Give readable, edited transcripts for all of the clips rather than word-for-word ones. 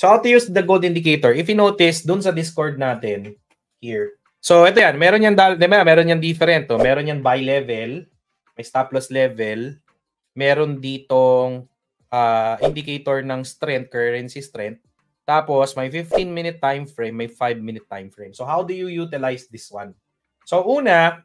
So how to use the gold indicator? If you notice, dun sa Discord natin, here. So ito yan, meron yan different. Oh. Meron yan buy level, may stop loss level, meron ditong indicator ng strength, currency strength. Tapos may 15-minute time frame, may 5-minute time frame. So how do you utilize this one? So una,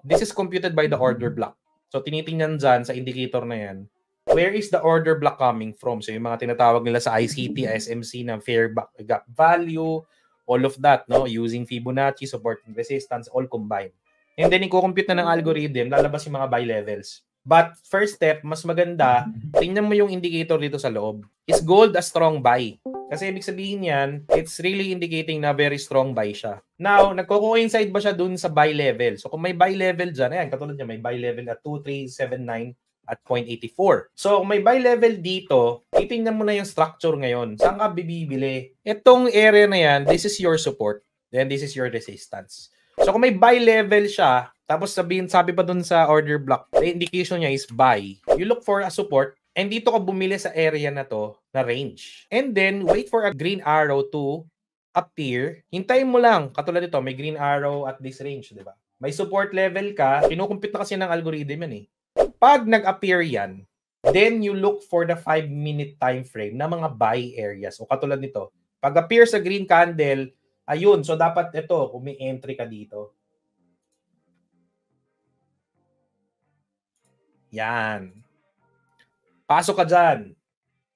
this is computed by the order block. So tinitingnan dyan sa indicator na yan, where is the order block coming from? So yung mga tinatawag nila sa ICT, SMC ng fair gap value, all of that, no? Using Fibonacci, support and resistance, all combined. And then i-compute na ng algorithm, lalabas yung mga buy levels. But first step, mas maganda, tingnan mo yung indicator dito sa loob. Is gold a strong buy? Kasi ibig sabihin yan, it's really indicating na very strong buy siya. Now, nagko-coincide ba siya dun sa buy level? So kung may buy level dyan, ayan, katulad niya, may buy level at 2379 at 0.84. So kung may buy level dito, titingnan mo na yung structure ngayon. Saan ka bibili? Itong area na yan, this is your support. Then this is your resistance. So kung may buy level siya, tapos sabi pa dun sa order block, the indication niya is buy. You look for a support, and dito ka bumili sa area na to, na range. And then, wait for a green arrow to appear. Hintayin mo lang. Katulad nito, may green arrow at this range, di ba? May support level ka, kinukumpit na kasi ng algorithm yan eh. Pag nag-appear yan, then you look for the 5-minute time frame na mga buy areas. O katulad nito, pag appear sa green candle, ayun, so dapat ito, kung may entry ka dito. Yan. Pasok ka dyan.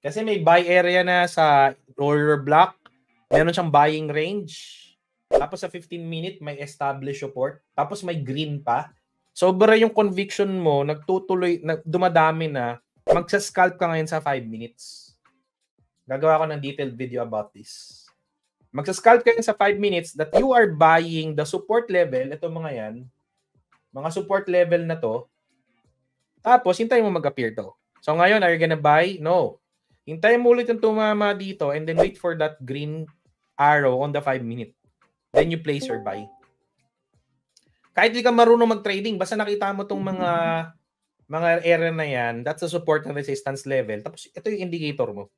Kasi may buy area na sa order block. Meron siyang buying range. Tapos sa 15-minute, may established support. Tapos may green pa. Sobra yung conviction mo, nagtutuloy, dumadami na, magsascalp ka ngayon sa 5 minutes. Gagawa ko ng detailed video about this. Magsascalp ka ngayon sa 5 minutes that you are buying the support level. Ito mga yan. Mga support level na to. Tapos, hintayin mo mag-appear to. So, ngayon, are you gonna buy? No. Hintayin mo ulit yung tumama dito and then wait for that green arrow on the 5-minute. Then you place your buy. Kahit di ka marunong mag-trading, basta nakita mo tong mga area na yan, that's the support and resistance level. Tapos, ito yung indicator mo.